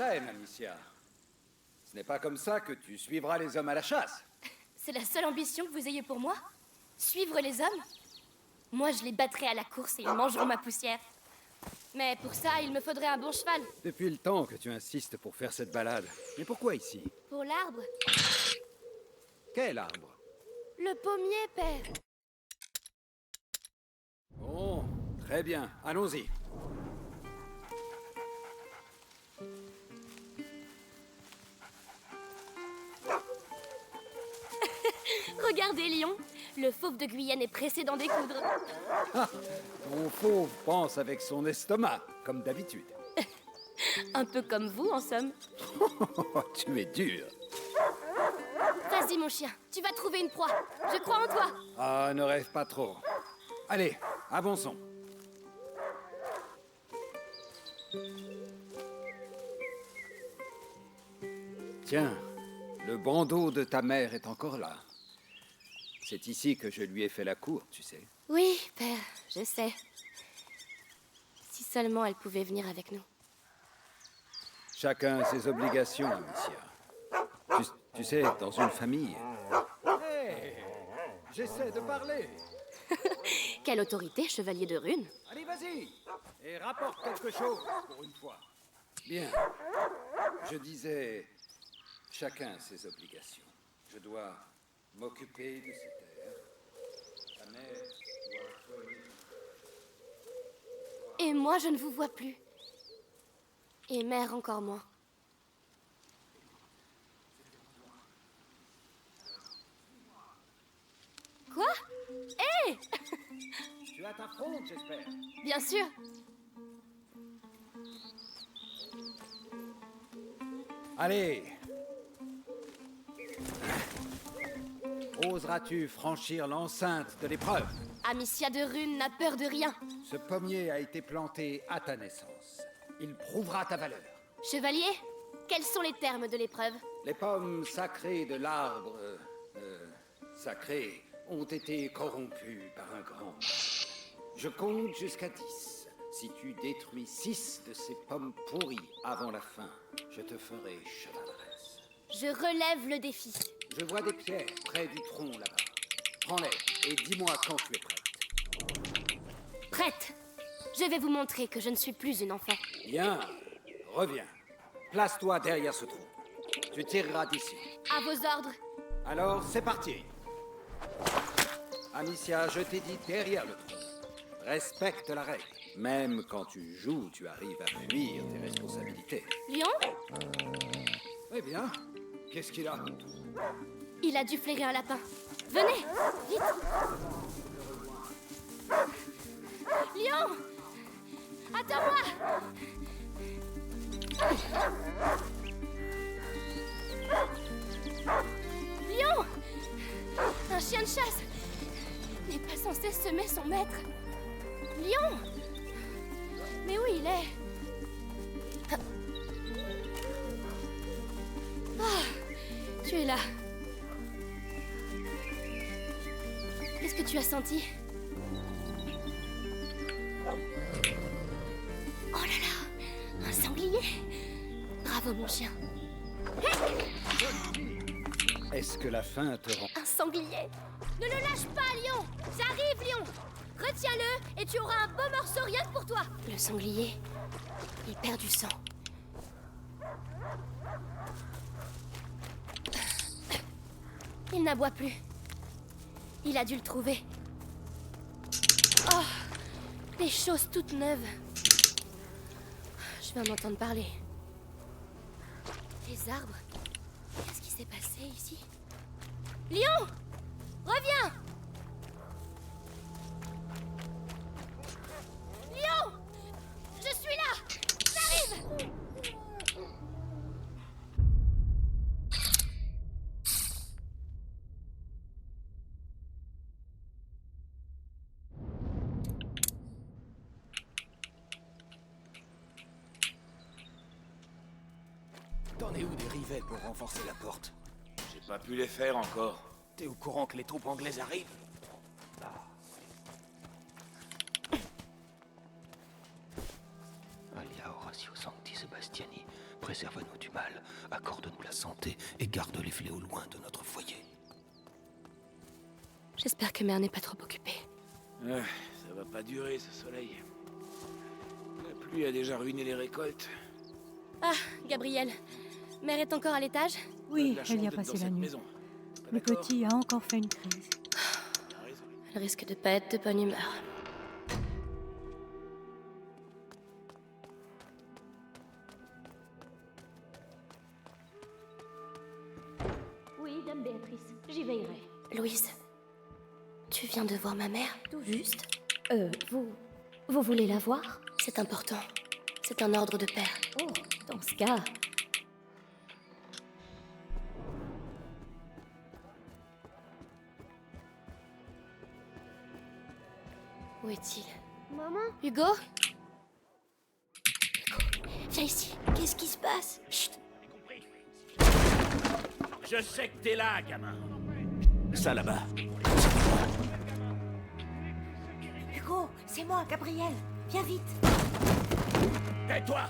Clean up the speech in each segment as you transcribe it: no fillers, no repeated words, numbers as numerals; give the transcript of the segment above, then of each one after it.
Traîne, Amicia. Ce n'est pas comme ça que tu suivras les hommes à la chasse. C'est la seule ambition que vous ayez pour moi? Suivre les hommes? Moi, je les battrai à la course et ils mangeront ma poussière. Mais pour ça, il me faudrait un bon cheval. Depuis le temps que tu insistes pour faire cette balade. Mais pourquoi ici? Pour l'arbre? Quel arbre? Le pommier, père. Bon, très bien. Allons-y. Regardez, Lion. Le fauve de Guyenne est pressé d'en découdre. Ah, ton fauve pense avec son estomac, comme d'habitude. Un peu comme vous, en somme. Tu es dur. Vas-y, mon chien. Tu vas trouver une proie. Je crois en toi. Ah, ne rêve pas trop. Allez, avançons. Tiens, le bandeau de ta mère est encore là. C'est ici que je lui ai fait la cour, tu sais. Oui, père, je sais. Si seulement elle pouvait venir avec nous. Chacun a ses obligations, Amicia. Tu sais, dans une famille... Hé, j'essaie de parler. Quelle autorité, chevalier de rune. Allez, vas-y, et rapporte quelque chose, pour une fois. Bien. Je disais, chacun a ses obligations. Je dois m'occuper de ces terres. Ta mère doit soigner. Et moi, je ne vous vois plus. Et mère encore moins. Quoi? Hé! Tu as ta fronde, j'espère. Bien sûr. Allez. Oseras-tu franchir l'enceinte de l'épreuve? Amicia de Rune n'a peur de rien. Ce pommier a été planté à ta naissance. Il prouvera ta valeur. Chevalier, quels sont les termes de l'épreuve? Les pommes sacrées de l'arbre sacré ont été corrompues par un grand mal. Je compte jusqu'à 10. Si tu détruis 6 de ces pommes pourries avant la fin, je te ferai chevaleresse. Je relève le défi. Je vois des pierres près du tronc là-bas. Prends-les et dis-moi quand tu es prête. Prête. Je vais vous montrer que je ne suis plus une enfant. Bien, reviens. Place-toi derrière ce trou. Tu tireras d'ici. À vos ordres. Alors, c'est parti. Amicia, je t'ai dit derrière le trou. Respecte la règle. Même quand tu joues, tu arrives à fuir tes responsabilités. Lion? Eh bien, qu'est-ce qu'il a? Il a dû flairer un lapin. Venez, vite. Lion! Attends-moi! Lion! Un chien de chasse n'est pas censé semer son maître. Lion! Mais où il est? Ah, tu es là. Qu'est-ce que tu as senti? Oh là là! Un sanglier! Bravo, mon chien. Est-ce que la faim te rend... Un sanglier! Ne le lâche pas, Lion! J'arrive, Lion! Retiens-le et tu auras un beau morceau rien que pour toi! Le sanglier, il perd du sang. Il n'aboie plus. Il a dû le trouver. Oh! Des choses toutes neuves. Je vais en entendre parler. Les arbres, Qu'est-ce qui s'est passé ici? Lion! Reviens! Lion! Je suis là! J'arrive! T'en es où des rivets pour renforcer la porte? J'ai pas pu les faire encore. T'es au courant que les troupes anglaises arrivent? Alia Horatio Sancti Sebastiani, préserve-nous du mal, accorde-nous la santé et garde les fléaux loin de notre foyer. J'espère que Mère n'est pas trop occupée. Ça va pas durer ce soleil. La pluie a déjà ruiné les récoltes. Ah, Gabriel. Mère est encore à l'étage? Oui, De la elle y a chance d'être passé dans la cette nuit. maison. Pas Le d'accord? petit a encore fait une crise. T'as raison. Elle risque de pas être de bonne humeur. Oui, Dame Béatrice, j'y veillerai. Louise, tu viens de voir ma mère? Tout juste. Vous voulez la voir? C'est important. C'est un ordre de père. Oh, dans ce cas... Où est-il? Maman? Hugo? Hugo, viens ici. Qu'est-ce qui se passe? Chut. Je sais que t'es là, gamin. Ça là-bas. Hugo, c'est moi, Gabriel. Viens vite. Tais-toi!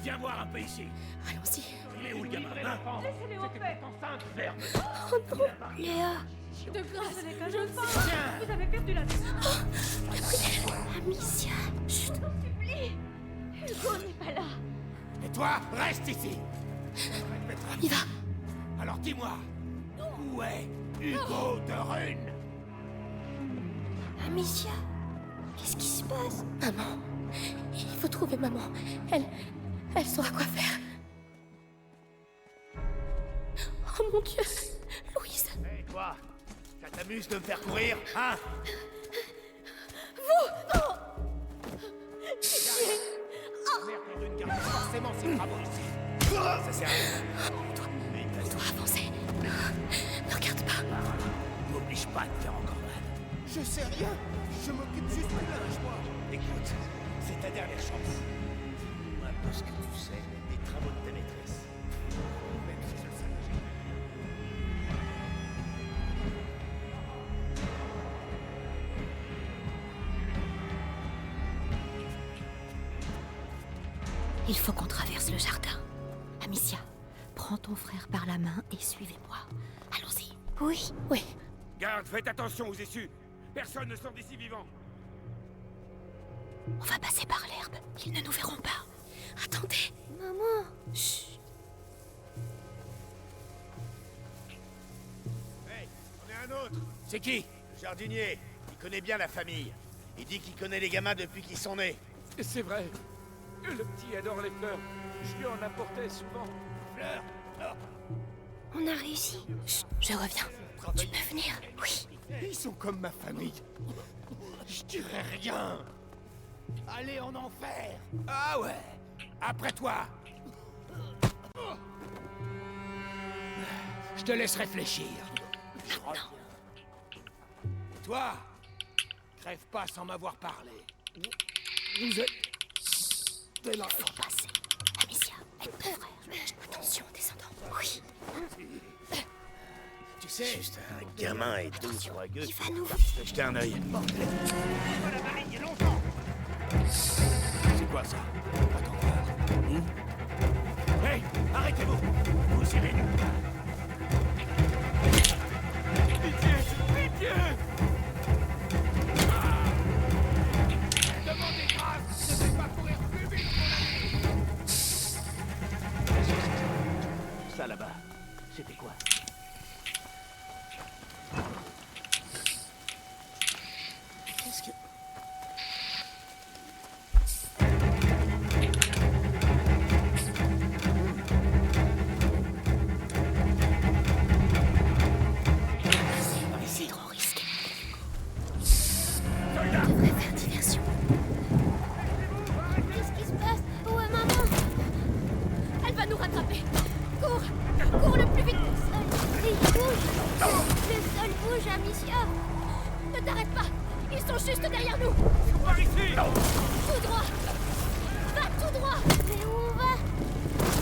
Viens voir un peu ici. Allons-y. Il est où le gamin, hein? Laissez-les en paix. Oh non, Léa. De grâce, ce n'est qu'un jeune femme. Vous avez perdu la tête. Amicia. Chut. Hugo n'est pas là. Et toi, reste ici. On y va. Alors dis-moi, où est Hugo de Rune? Amicia. Qu'est-ce qui se passe? Maman. Il faut trouver maman. Elle saura quoi faire. Oh mon Dieu. Louise. Hé, toi, ça t'amuse de me faire courir, hein? Merde de Rune garde forcément ses travaux ici. Ça sert à rien. On doit avancer. Ne regarde pas. M'oblige pas à te faire encore mal. Je sais rien. Je m'occupe juste du linge, moi. Écoute, c'est ta dernière chance. Dis-moi un peu ce que tu sais des travaux de ta maîtresse. Même si je le savais déjà. Il faut qu'on traverse le jardin. Amicia, prends ton frère par la main et suivez-moi. Allons-y. Oui, oui. Garde, faites attention aux issues. Personne ne sort d'ici vivant. On va passer par l'herbe. Ils ne nous verront pas. Attendez. Maman. Chut. Hey, on est un autre. C'est qui? Le jardinier. Il connaît bien la famille. Il dit qu'il connaît les gamins depuis qu'ils sont nés. C'est vrai. Le petit adore les fleurs. Je lui en apportais souvent. Fleurs. On a réussi. Chut, je reviens. Tu peux venir? Oui. Ils sont comme ma famille. Je dirais rien. Allez en enfer. Ah ouais. Après toi. Je te laisse réfléchir. Je reviens. Toi, crève pas sans m'avoir parlé. Vous êtes... T'es là. Faut passer. Amicia, avec ton frère. Attention, descendant. Oui. Tu sais, juste un gamin et deux joyeux. Il va nous... Jetez un œil. C'est quoi ça? Attends voir. Hey, arrêtez-vous. Vous irez nulle part. Pitié, pitié. Demandez grâce. Je ne vais pas courir plus vite, mon ami. Ça là-bas. C'était quoi? Qu'est-ce que... Cours! Cours le plus vite! Le sol, il bouge! Le sol bouge, Amicia! Ne t'arrête pas! Ils sont juste derrière nous! Par ici! Tout droit! Va tout droit! Mais où on va?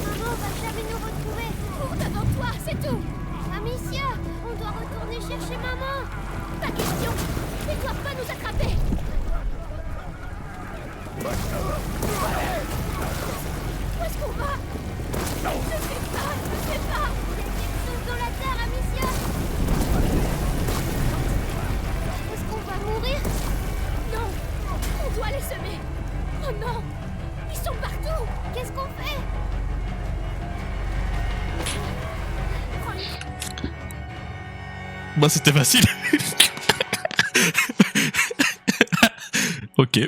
Maman va jamais nous retrouver! Cours devant toi, c'est tout! Amicia! On doit retourner chercher maman! Pas question! Ils doivent pas nous attraper! Où est-ce qu'on va? Je sais pas! Les pieds sont dans la terre, Amicia! Est-ce qu'on va mourir? Non! On doit les semer! Oh non! Ils sont partout! Qu'est-ce qu'on fait? Bah c'était facile. Ok.